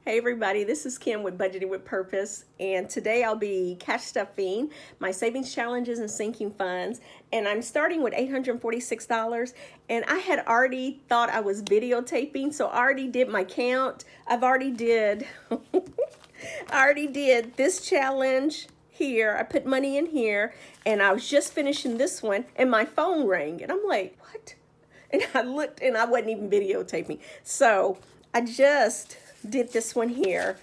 Hey everybody, this is Kim with Budgeting with Purpose, and today I'll be cash stuffing my savings challenges and sinking funds, and I'm starting with $846, and I had already thought I was videotaping, so I already did my count. I already did this challenge here. I put money in here, and I was just finishing this one, and my phone rang, and I'm like, what? And I looked, and I wasn't even videotaping. So I just did this one here,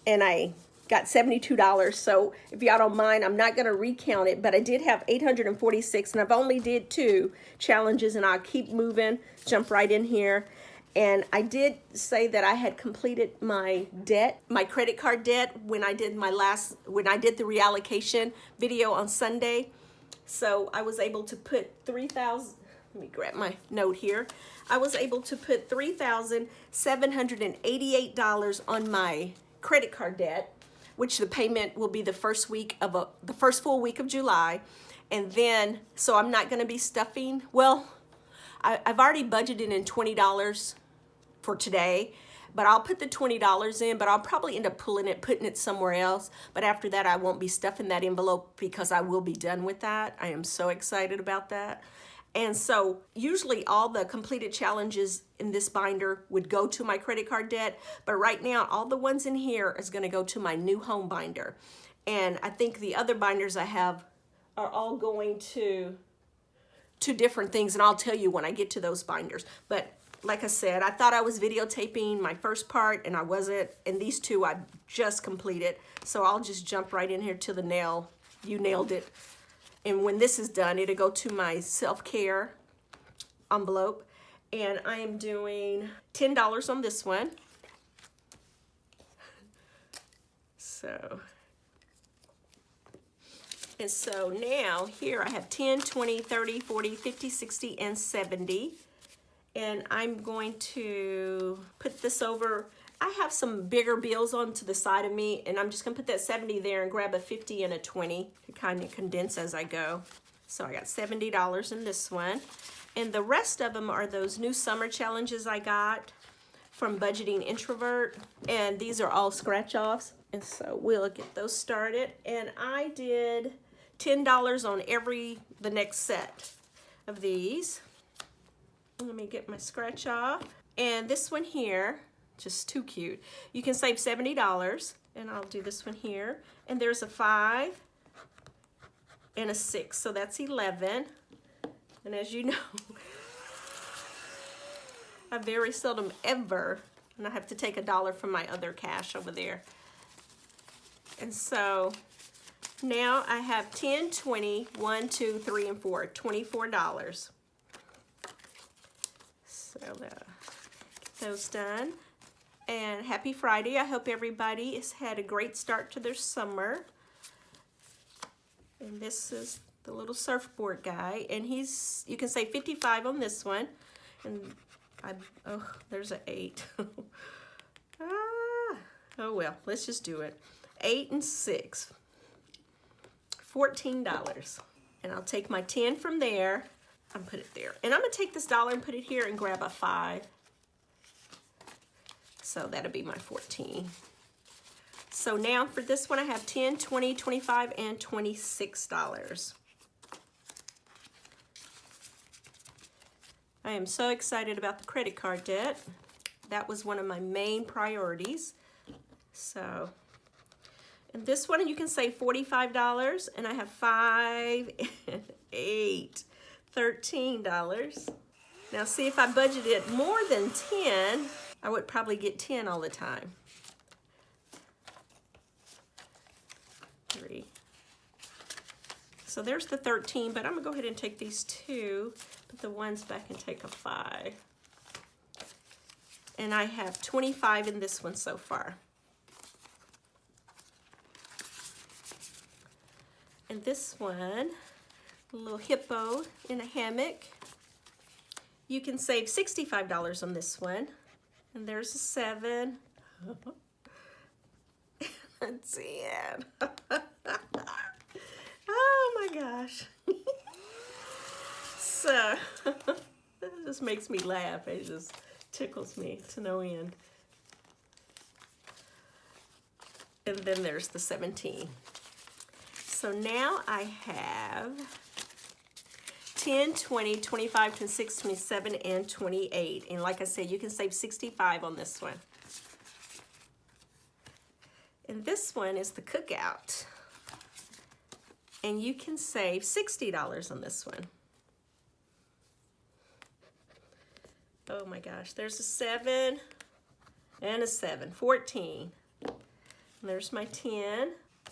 and I got $72. So if y'all don't mind, I'm not going to recount it, but I did have 846, and I've only did 2 challenges, and I'll keep moving, jump right in here. And I did say that I had completed my debt, my credit card debt, when I did the reallocation video on Sunday. So I was able to put 3,000. Let me grab my note here. I was able to put $3,788 on my credit card debt, which the payment will be the first full week of July. And then, so I'm not going to be stuffing. Well, I've already budgeted in $20 for today, but I'll put the $20 in, but I'll probably end up putting it somewhere else. But after that, I won't be stuffing that envelope because I will be done with that. I am so excited about that. And so usually all the completed challenges in this binder would go to my credit card debt, but right now all the ones in here is going to go to my new home binder. And I think the other binders I have are all going to different things, and I'll tell you when I get to those binders. But like I said, I thought I was videotaping my first part, and I wasn't, and these 2 I just completed. So I'll just jump right in here to the nail. You nailed it. And when this is done, it'll go to my self-care envelope. And I am doing $10 on this one. So now here I have 10, 20, 30, 40, 50, 60, and 70. And I'm going to put this over. I have some bigger bills on to the side of me, and I'm just gonna put that 70 there and grab a 50 and a 20 to kind of condense as I go. So I got $70 in this one. And the rest of them are those new summer challenges I got from Budgeting Introvert. And these are all scratch offs. And so we'll get those started. And I did $10 on the next set of these. Let me get my scratch off. And this one here, just too cute. You can save $70, and I'll do this one here. And there's a 5 and a 6, so that's 11. And as you know, I very seldom ever, and I have to take $1 from my other cash over there. And so now I have 10, 20, 1, 2, 3, and 4, $24. So get those done. And happy Friday. I hope everybody has had a great start to their summer. And this is the little surfboard guy. And you can say 55 on this one. And there's an 8. Oh well, let's just do it. 8 and 6. $14. And I'll take my 10 from there and put it there. And I'm going to take this $1 and put it here and grab a 5. So that'll be my 14. So now for this one, I have 10, 20, 25, and $26. I am so excited about the credit card debt. That was one of my main priorities. So, and this one you can save $45, and I have 5 and 8, $13. Now see, if I budgeted more than 10, I would probably get 10 all the time. 3. So there's the 13, but I'm gonna go ahead and take these 2, put the ones back and take a 5. And I have 25 in this one so far. And this one, a little hippo in a hammock. You can save $65 on this one. And there's a 7. A 10. Oh my gosh. So, that just makes me laugh. It just tickles me to no end. And then there's the 17. So now I have 10, 20, 25, 26, 27, and 28. And like I said, you can save 65 on this one. And this one is the cookout. And you can save $60 on this one. Oh my gosh, there's a 7 and a 7, 14. And there's my 10.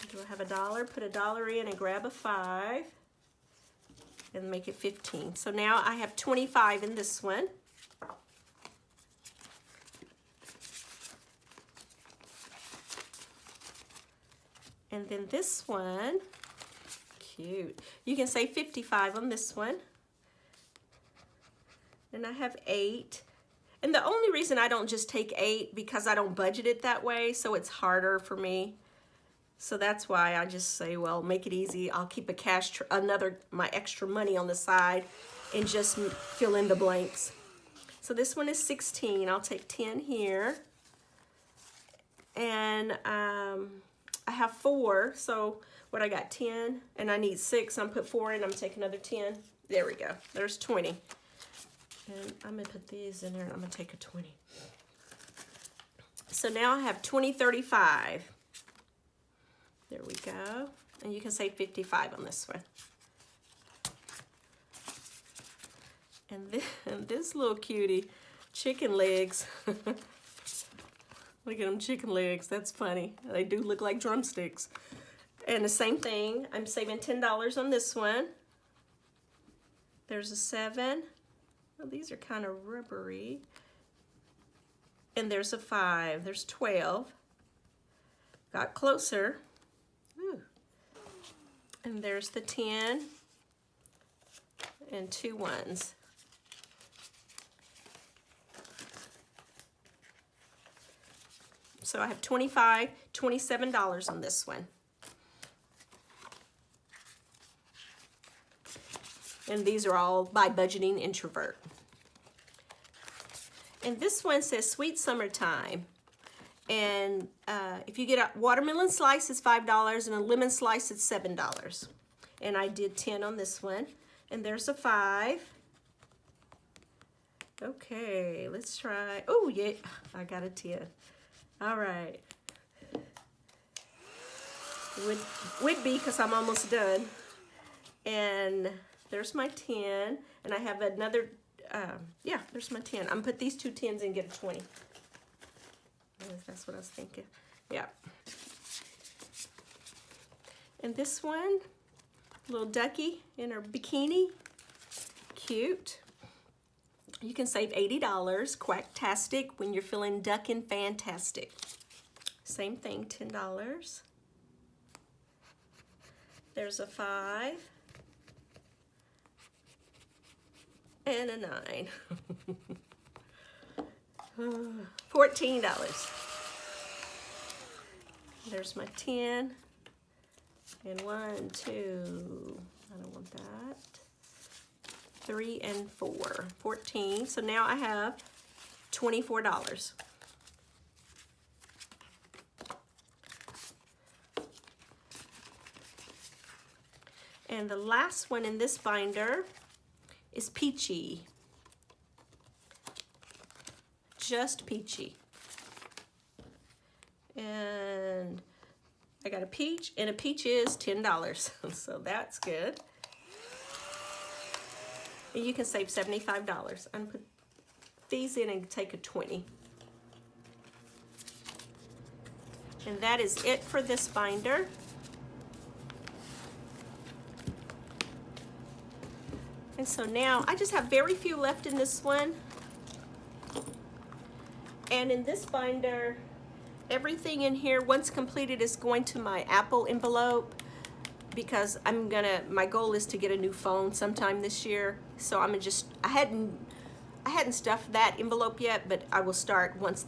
Do I have a dollar? Put a dollar in and grab a 5 and make it 15. So now I have 25 in this one. And then this one, cute. You can save 55 on this one. And I have 8. And the only reason I don't just take 8 because I don't budget it that way, so it's harder for me. So that's why I just say, well, make it easy. I'll keep my extra money on the side and just fill in the blanks. So this one is 16. I'll take 10 here. And I have 4, so what I got, 10, and I need 6. I'm put 4 in, I'm taking another 10. There we go, there's 20. And I'm gonna put these in there and I'm gonna take a 20. So now I have 20, 35. There we go. And you can save 55 on this one. And this little cutie, chicken legs. Look at them chicken legs, that's funny. They do look like drumsticks. And the same thing, I'm saving $10 on this one. There's a 7. Well, these are kind of rubbery. And there's a 5, there's 12. Got closer. Ooh. And there's the 10 and 2 ones. So I have $25, $27 on this one. And these are all by Budgeting Introvert. And this one says Sweet Summertime. And if you get a watermelon slice, it's $5, and a lemon slice, it's $7. And I did 10 on this one. And there's a 5. Okay, let's try. Oh, yeah, I got a 10. All right. Would be because I'm almost done. And there's my 10. And I have another, yeah, there's my 10. I'm going to put these 2 10s and get a 20. That's what I was thinking. Yeah. And this one, little ducky in her bikini. Cute. You can save $80, Quacktastic, when you're feeling duckin' fantastic. Same thing, $10. There's a 5. And a 9. $14. There's my 10. And 1, 2, I don't want that. 3 and 4, 14. So now I have $24. And the last one in this binder is Peachy. Just Peachy. And I got a peach, and a peach is $10. So that's good. And you can save $75. I'm put these in and take a 20. And that is it for this binder. And so now I just have very few left in this one. And in this binder, everything in here, once completed, is going to my Apple envelope, because my goal is to get a new phone sometime this year. So I hadn't stuffed that envelope yet, but I will start once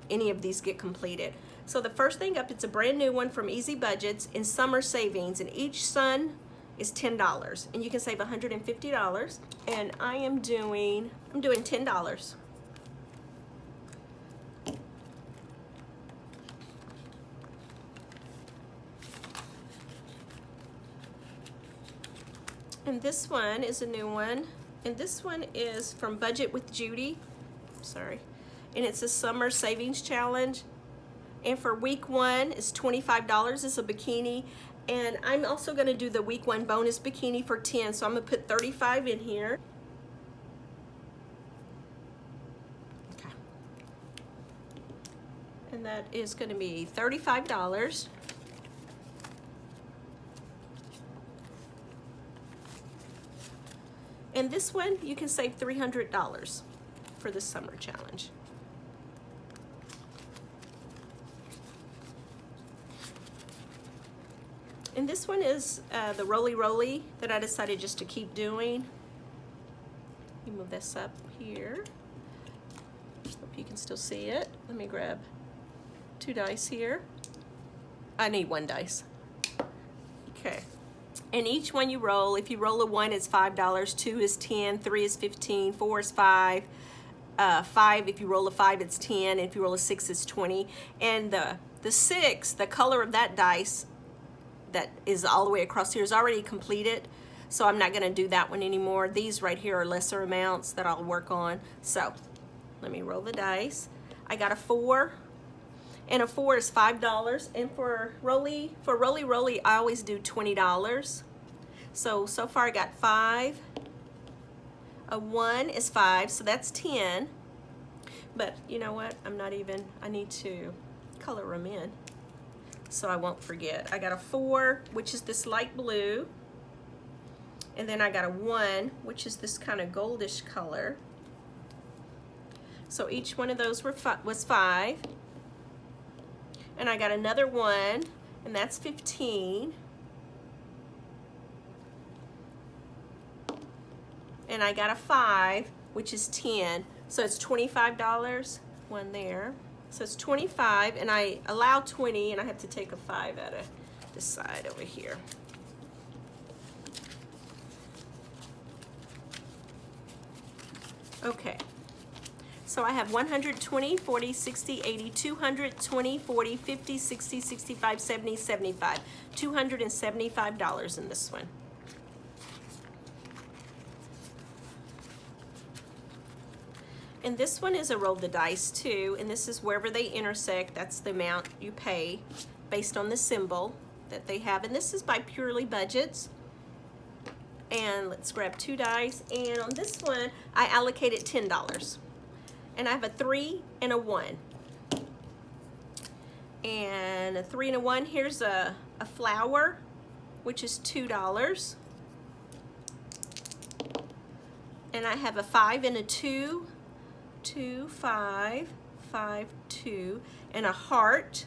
any of these get completed. So the first thing up, it's a brand new one from Easy Budgets in Summer Savings, and each sun is $10, and you can save $150. And I'm doing $10. And this one is a new one. And this one is from Budget with Judy. Sorry. And it's a summer savings challenge. And for week 1 is $25. It's a bikini. And I'm also going to do the week 1 bonus bikini for 10. So I'm going to put 35 in here. Okay. And that is going to be $35. And this one, you can save $300 for the summer challenge. And this one is the Roly Roly that I decided just to keep doing. Let me move this up here. Hope you can still see it. Let me grab 2 dice here. I need 1 dice. Okay. And each one you roll, if you roll a 1, it's $5, 2 is 10, 3 is 15, 4 is 5, 5, if you roll a 5, it's 10, if you roll a 6, it's 20. And the 6, the color of that dice that is all the way across here is already completed, so I'm not going to do that one anymore. These right here are lesser amounts that I'll work on. So let me roll the dice. I got a 4. And a 4 is $5. And for Roly Roly, I always do $20. So far I got 5. A 1 is 5, so that's 10. But you know what? I need to color them in so I won't forget. I got a 4, which is this light blue. And then I got a 1, which is this kind of goldish color. So each one of those was 5. And I got another 1, and that's 15. And I got a 5, which is 10. So it's $25, 1 there. So it's 25, and I allow 20, and I have to take a 5 out of this side over here. Okay. So I have 120, 40, 60, 80, 200, 20, 40, 50, 60, 65, 70, 75. $275 in this one. And this one is a roll the dice too, and this is wherever they intersect, that's the amount you pay based on the symbol that they have. And this is by Purely Budgets. And let's grab 2 dice. And on this one, I allocated $10. And I have a 3 and a 1. And a 3 and a 1, here's a flower, which is $2. And I have a 5 and a 2, 2, 5, 5, 2, and a heart.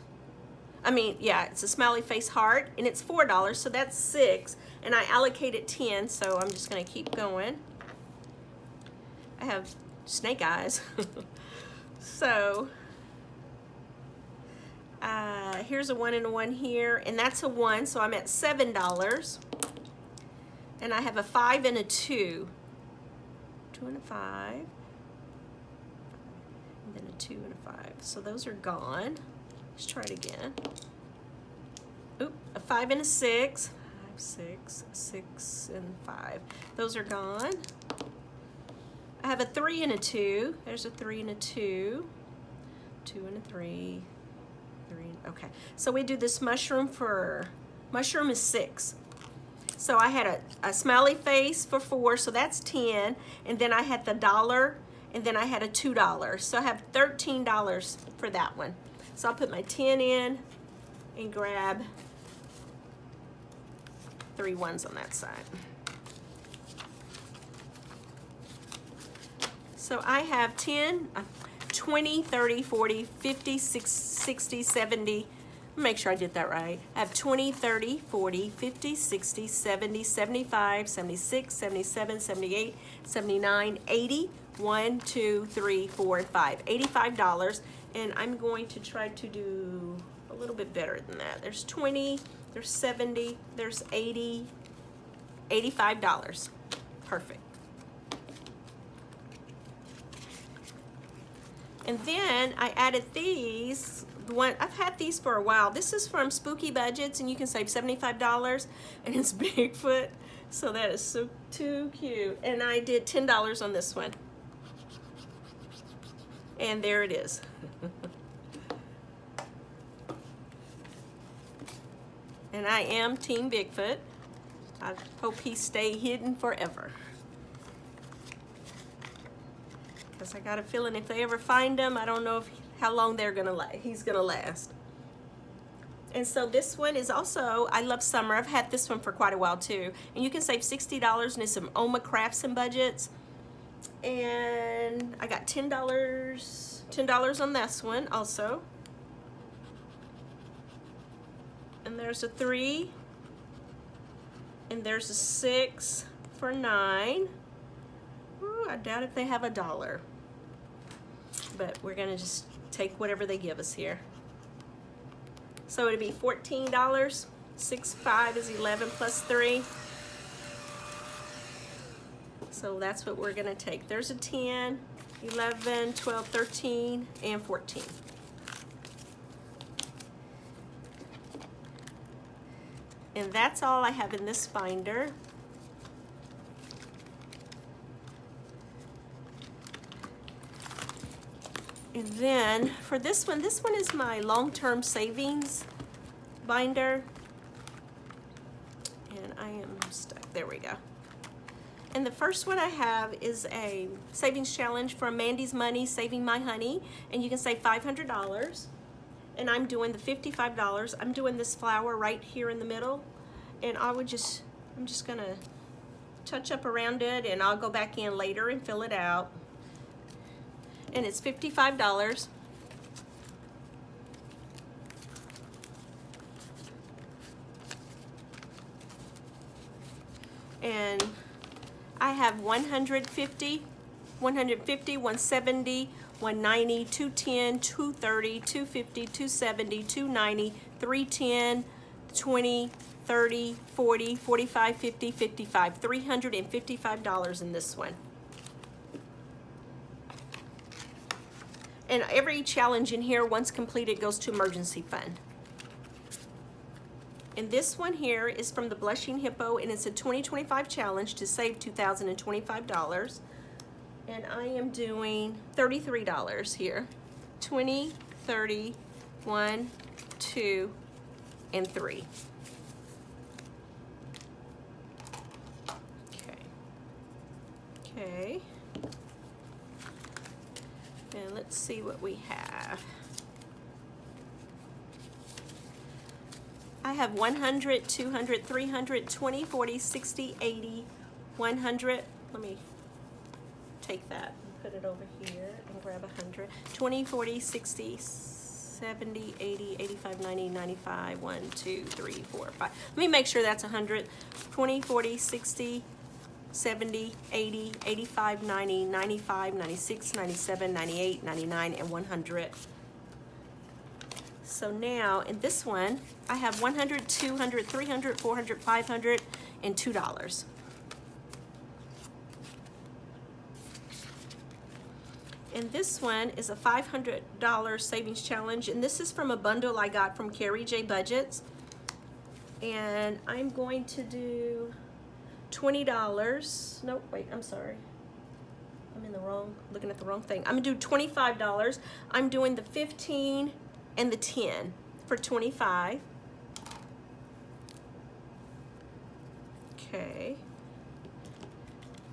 It's a smiley face heart, and it's $4, so that's 6. And I allocated 10, so I'm just gonna keep going. I have snake eyes. So here's a 1 and a 1 here, and that's a 1, so I'm at $7. And I have a 5 and a 2, 2 and a 5, and then a 2 and a 5. So those are gone. Let's try it again. Oop, a 5 and a 6, 5, 6, 6 and 5. Those are gone. I have a 3 and a 2. There's a 3 and a 2. 2 and a 3. 3. Okay. So we do this mushroom mushroom is 6. So I had a smiley face for 4, so that's 10. And then I had the $1, and then I had a $2. So I have $13 for that one. So I'll put my 10 in and grab 3 ones on that side. So I have 10, 20, 30, 40, 50, 60, 70. Make sure I did that right. I have 20, 30, 40, 50, 60, 70, 75, 76, 77, 78, 79, 80. 1, 2, 3, 4, and 5. $85. And I'm going to try to do a little bit better than that. There's 20, there's 70, there's 80, $85. Perfect. And then I added these. I've had these for a while. This is from Spooky Budgets, and you can save $75, and it's Bigfoot. So that is so too cute. And I did $10 on this one. And there it is. And I am Team Bigfoot. I hope he stay hidden forever. Because I got a feeling if they ever find him, I don't know how long he's gonna last. And so this one is also, I love summer. I've had this one for quite a while too. And you can save $60 and it's some Oma Crafts and Budgets. And I got $10 on this one also. And there's a 3. And there's a 6 for 9. Ooh, I doubt if they have $1. But we're gonna just take whatever they give us here. So it'd be $14. 6, 5 is 11 plus 3. So that's what we're gonna take. There's a 10, 11, 12, 13, and 14. And that's all I have in this binder. And then for this one is my long-term savings binder. And I am stuck, there we go. And the first one I have is a savings challenge from Mandy's Money, Saving My Honey. And you can save $500. And I'm doing the $55. I'm doing this flower right here in the middle. And I'm just gonna touch up around it and I'll go back in later and fill it out. And it's $55. And I have 150, 170, 190, 210, 230, 250, 270, 290, 310, 20, 30, 40, 45, 50, 55, $355 in this one. And every challenge in here, once completed, goes to emergency fund. And this one here is from the Blushing Hippo, and it's a 2025 challenge to save $2,025. And I am doing $33 here. 20, 30, 1, 2, and 3. Okay. And let's see what we have. I have 100, 200, 300, 20, 40, 60, 80, 100. Let me take that and put it over here and grab 100. 20, 40, 60, 70, 80, 85, 90, 95, 1, 2, 3, 4, 5. Let me make sure that's 100. 20, 40, 60, 70, 80, 85, 90, 95, 96, 97, 98, 99, and 100. So now in this one, I have 100, 200, 300, 400, 500, and $2. And this one is a $500 savings challenge, and this is from a bundle I got from Carrie J Budgets. And I'm going to do $20. Nope, wait, I'm sorry. I'm looking at the wrong thing. I'm gonna do $25. I'm doing the 15 and the 10 for 25. Okay.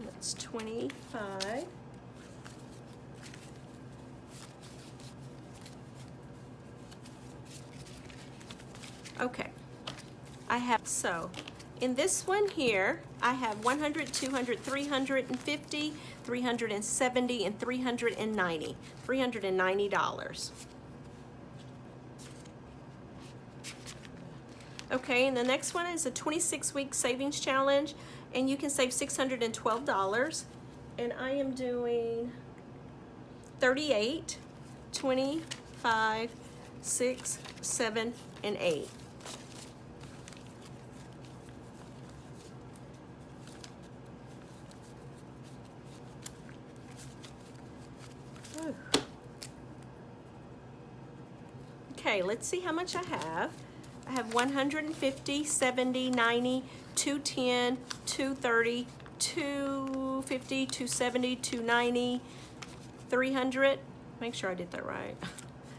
That's 25. Okay. I have, so in this one here, I have 100, 200, 350, 370, and 390. $390. Okay, and the next one is a 26-week savings challenge, and you can save $612. And I am doing 38, 25, 6, 7, and 8. Okay, let's see how much I have. I have 150, 70, 90, 210, 230, 250, 270, 290, 300. Make sure I did that right.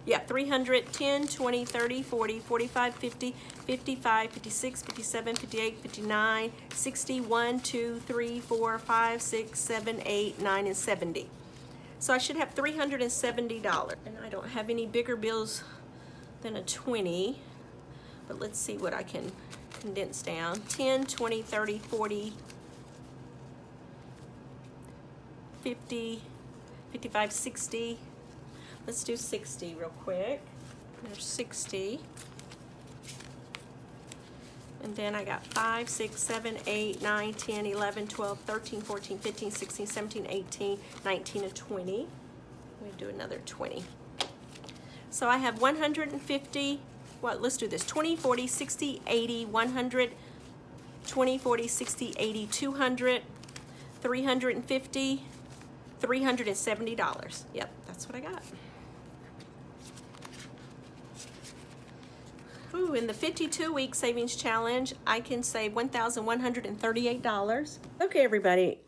Yeah, 300, 10, 20, 30, 40, 45, 50, 55, 56, 57, 58, 59, 60, 1, 2, 3, 4, 5, 6, 7, 8, 9, and 70. So I should have $370. And I don't have any bigger bills than a 20, but let's see what I can condense down. 10, 20, 30, 40, 50, 55, 60. Let's do 60 real quick. There's 60. And then I got 5, 6, 7, 8, 9, 10, 11, 12, 13, 14, 15, 16, 17, 18, 19, and 20. We do another 20. So I have 150, well, let's do this. 20, 40, 60, 80, 100, 20, 40, 60, 80, 200, 350, $370. Yep, that's what I got. Ooh, in the 52-week savings challenge, I can save $1,138. Okay, everybody,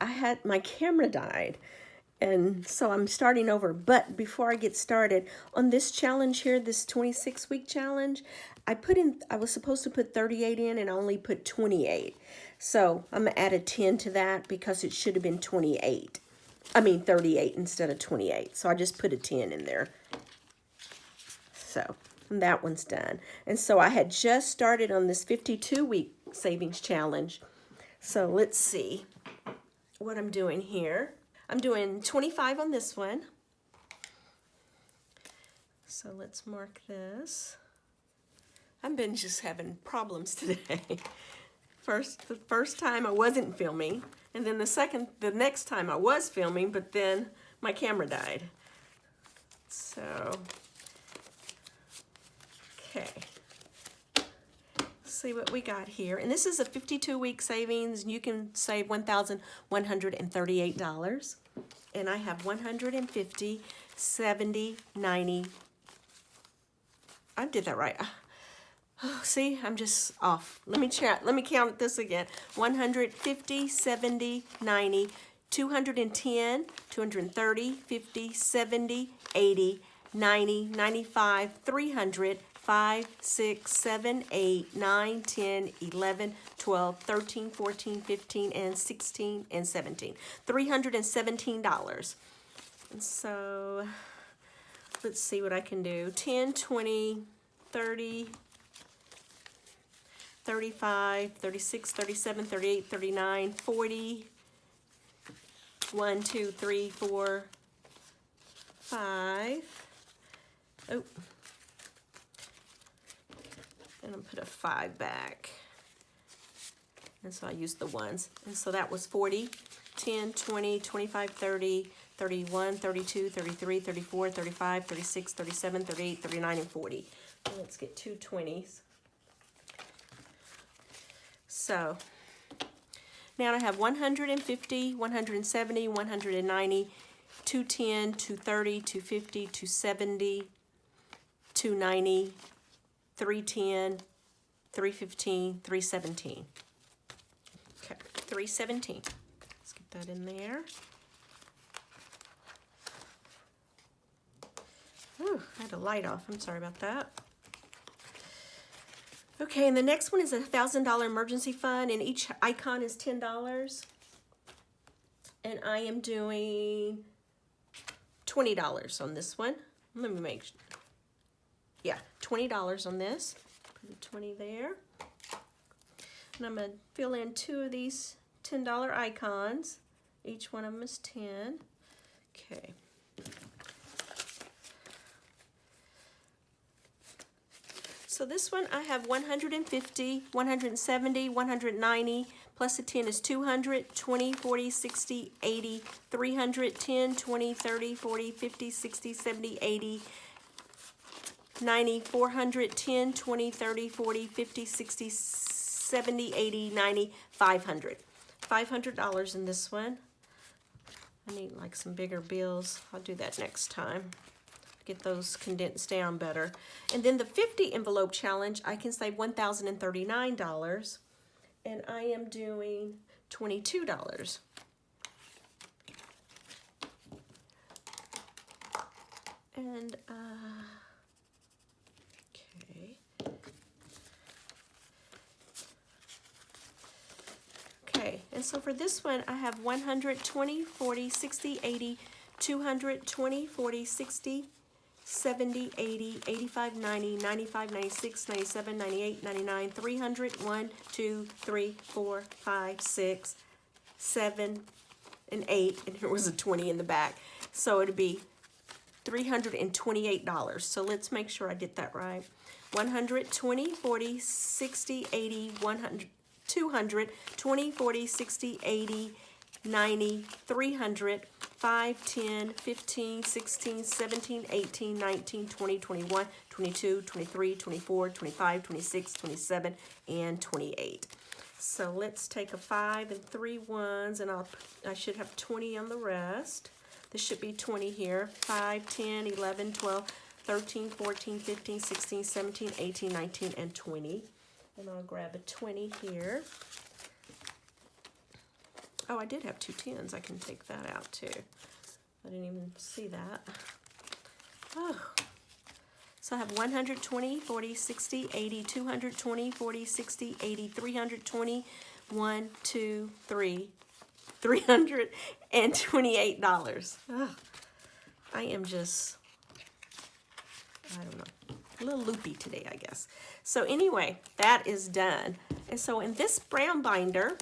my camera died, and so I'm starting over. But before I get started, on this challenge here, this 26-week challenge, I was supposed to put 38 in, and I only put 28. So I'm gonna add a 10 to that because it should have been 38 instead of 28. So I just put a 10 in there. So that one's done. And so I had just started on this 52-week savings challenge. So let's see what I'm doing here. I'm doing 25 on this one. So let's mark this. I've been just having problems today. The first time I wasn't filming, and then the next time I was filming, but then my camera died. So, okay. Let's see what we got here. And this is a 52-week savings, and you can save $1,138. And I have 150, 70, 90. I did that right. Oh, see, I'm just off. Let me count this again. 150, 70, 90, 210, 230, 50, 70, 80, 90, 95, 300, 5, 6, 7, 8, 9, 10, 11, 12, 13, 14, 15, and 16, and 17. $317. And so, let's see what I can do. 10, 20, 30, 35, 36, 37, 38, 39, 40, 1, 2, 3, 4, 5. Oh. And I'll put a 5 back. And so I used the ones. And so that was 40, 10, 20, 25, 30, 31, 32, 33, 34, 35, 36, 37, 38, 39, and 40. And let's get 2 20s. So now I have 150, 170, 190, 210, 230, 250, 270, 290, 310, 315, 317. Okay, 317. Let's get that in there. Ooh, I had a light off. I'm sorry about that. Okay, and the next one is a $1,000 emergency fund, and each icon is $10. And I am doing $20 on this one. Let me make sure. Yeah, $20 on this. Put a 20 there. And I'm going to fill in 2 of these $10 icons. Each one of them is 10. Okay. So this one I have 150, 170, 190, plus a 10 is 200, 20, 40, 60, 80, 300, 10, 20, 30, 40, 50, 60, 70, 80, 90, 400, 10, 20, 30, 40, 50, 60, 70, 80, 90, 500. $500 in this one. I need like some bigger bills. I'll do that next time. get those condensed down better. And then the 50 envelope challenge, I can save $1,039, and I am doing $22. And, okay. Okay, and so for this one, I have 100, 20, 40, 60, 80, 200, 20, 40, 60, 70, 80, 85, 90, 95, 96, 97, 98, 99, 300, 1, 2, 3, 4, 5, 6, 7, and 8, and there was a 20 in the back. So it'd be $328. So let's make sure I did that right. 100, 20, 40, 60, 80, 100, 200, 20, 40, 60, 80, 90, 300, 5, 10, 15, 16, 17, 18, 19, 20, 21, 22, 23, 24, 25, 26, 27, and 28. So let's take a 5 and 3 ones, and I should have 20 on the rest. This should be 20 here. 5, 10, 11, 12, 13, 14, 15, 16, 17, 18, 19, and 20. And I'll grab a 20 here. Oh, I did have 2 10s. I can take that out too. I didn't even see that. Oh. So I have 120, 40, 60, 80, 220, 40, 60, 80, 320, 1, 2, 3, $328. Oh, I am just, I don't know, a little loopy today, I guess. So anyway, that is done. And so in this brown binder,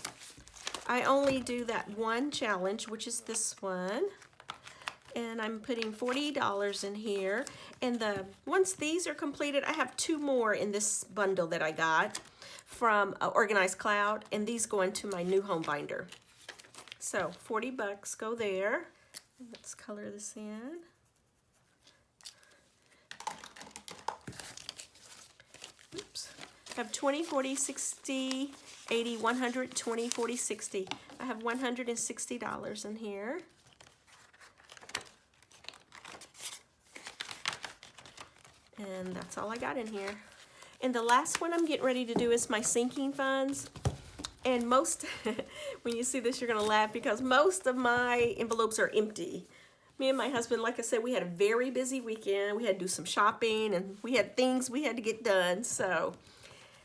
I only do that one challenge, which is this one. And I'm putting $40 in here. And once these are completed, I have 2 more in this bundle that I got from Organized Cloud, and these go into my new home binder. So $40 go there. Let's color this in. Oops. I have 20, 40, 60, 80, 100, 20, 40, 60. I have $160 in here. And that's all I got in here. And the last one I'm getting ready to do is my sinking funds. And most, when you see this, you're going to laugh because most of my envelopes are empty. Me and my husband, like I said, we had a very busy weekend. We had to do some shopping, and we had things we had to get done. So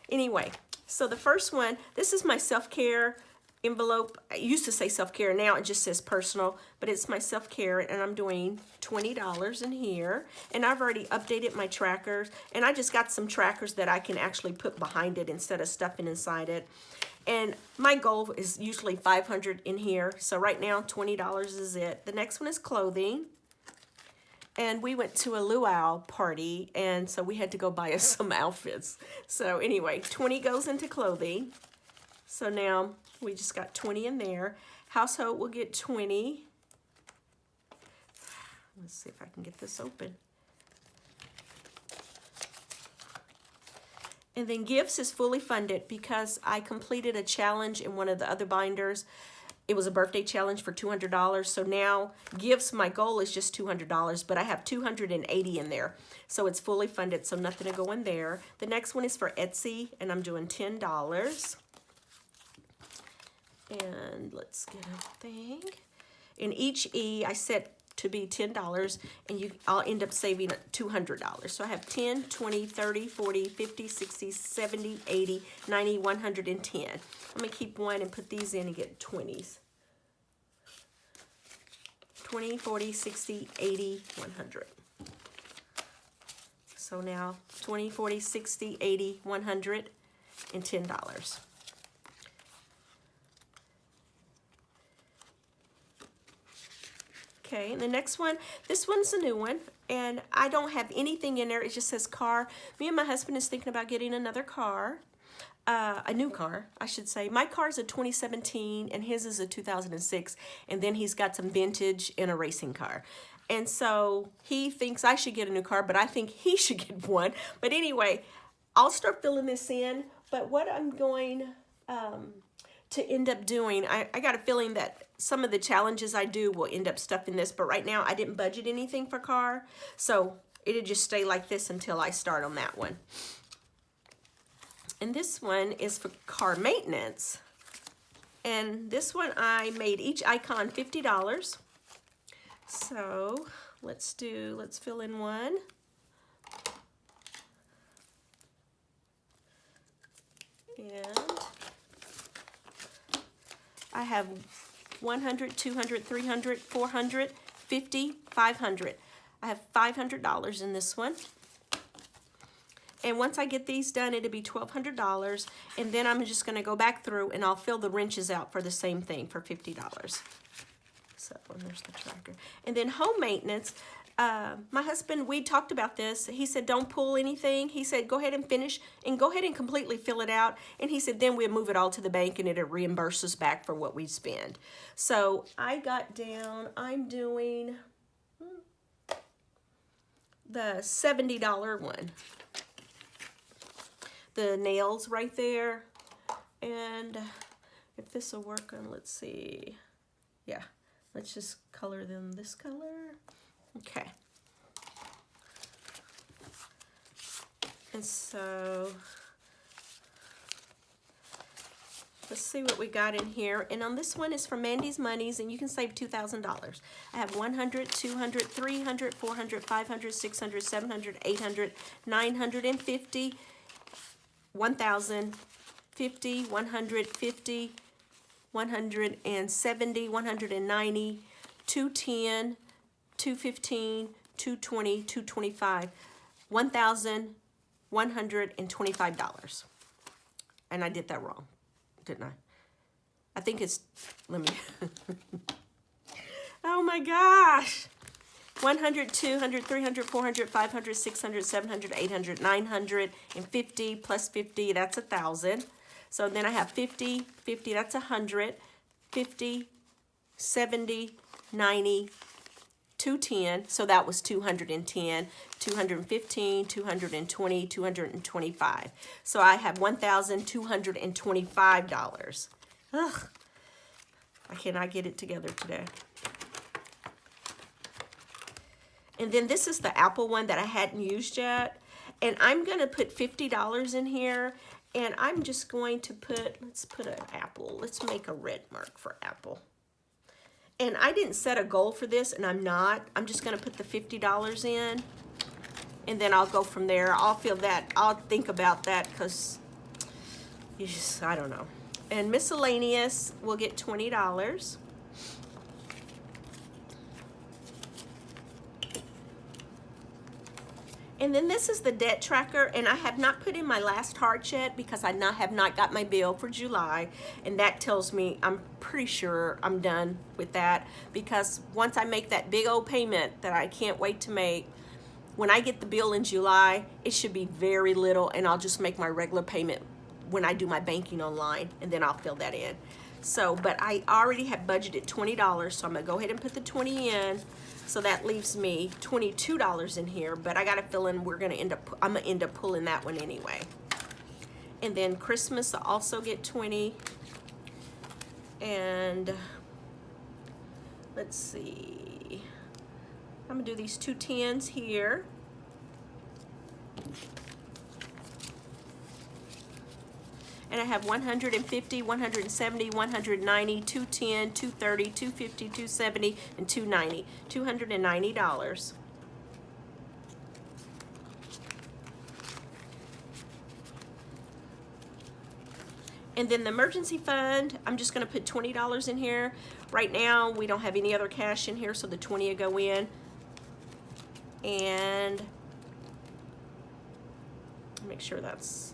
anyway, so the first one, this is my self-care envelope. I used to say self-care, now it just says personal, but it's my self-care, and I'm doing $20 in here. And I've already updated my trackers, and I just got some trackers that I can actually put behind it instead of stuffing inside it. And my goal is usually $500 in here, so right now $20 is it. The next one is clothing. And we went to a luau party, and so we had to go buy us some outfits. So anyway, 20 goes into clothing. So now we just got 20 in there. Household will get 20. Let's see if I can get this open. And then gifts is fully funded because I completed a challenge in one of the other binders. It was a birthday challenge for $200. So now gifts, my goal is just $200, but I have $280 in there. So it's fully funded, so nothing to go in there. The next one is for Etsy, and I'm doing $10. And let's get a thing. In each E, I set to be $10, and I'll end up saving $200. So I have 10, 20, 30, 40, 50, 60, 70, 80, 90, 110. I'm going to keep one and put these in and get 20s. 20, 40, 60, 80, 100. So now 20, 40, 60, 80, 100, and $10. Okay, and the next one, this one's a new one, and I don't have anything in there. It just says car. Me and my husband is thinking about getting another car, a new car, I should say. My car's a 2017, and his is a 2006, and then he's got some vintage and a racing car. And so he thinks I should get a new car, but I think he should get one. But anyway, I'll start filling this in, but what I'm going to end up doing, I got a feeling that some of the challenges I do will end up stuffing this, but right now I didn't budget anything for car. So It'll just stay like this until I start on that one. And this one is for car maintenance. And this one I made each icon $50. So let's fill in one. And I have 100, 200, 300, 400, 50, 500. I have $500 in this one. And once I get these done, it'll be $1,200. And then I'm just gonna go back through and I'll fill the wrenches out for the same thing for $50. So there's the tracker. And then home maintenance, my husband, we talked about this. He said, don't pull anything. He said, go ahead and finish and go ahead and completely fill it out. And he said, then we'll move it all to the bank and it'll reimburse us back for what we spend. So I got down, I'm doing the $70 one. The nails right there. And if this will work on, let's see. Yeah, let's just color them this color. Okay. And so let's see what we got in here. And on this one is from Mandy's Monies, and you can save $2,000. I have 100, 200, 300, 400, 500, 600, 700, 800, 950, 1,000, 50, 150, 170, 190, 210, 215, 220, 225, $1,125. And I did that wrong, didn't I? I think it's, let me, oh my gosh. 100, 200, 300, 400, 500, 600, 700, 800, 950 plus 50, that's 1,000. So then I have 50, 50, that's 100, 50, 70, 90, 210, so that was 210, 215, 220, 225. So I have $1,225. Ugh, I cannot get it together today. And then this is the Apple one that I hadn't used yet. And I'm gonna put $50 in here. And I'm just going to put, let's put an apple. Let's make a red mark for Apple. And I didn't set a goal for this, and I'm not. I'm just gonna put the $50 in. And then I'll go from there. I'll think about that because I don't know. And miscellaneous will get $20. And then this is the debt tracker, and I have not put in my last charge yet because I have not got my bill for July, and that tells me I'm pretty sure I'm done with that, because once I make that big old payment that I can't wait to make, when I get the bill in July, it should be very little, and I'll just make my regular payment when I do my banking online, and then I'll fill that in. So, but I already have budgeted $20, so I'm gonna go ahead and put the 20 in. So that leaves me $22 in here, but I gotta fill in, I'm gonna end up pulling that one anyway. And then Christmas, I'll also get 20. And let's see, I'm gonna do these 2 10s here. And I have 150, 170, 190, 210, 230, 250, 270, and 290. $290. And then the emergency fund, I'm just gonna put $20 in here. Right now, we don't have any other cash in here, so the 20 will go in. And make sure that's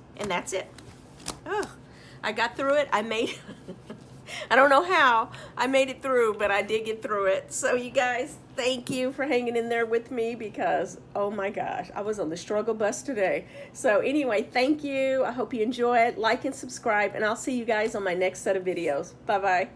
it. Oh, I got through it. I made, I don't know how I made it through, but I did get through it. So you guys, thank you for hanging in there with me because, oh my gosh, I was on the struggle bus today. So anyway, thank you. I hope you enjoy it. Like and subscribe, and I'll see you guys on my next set of videos. Bye-bye.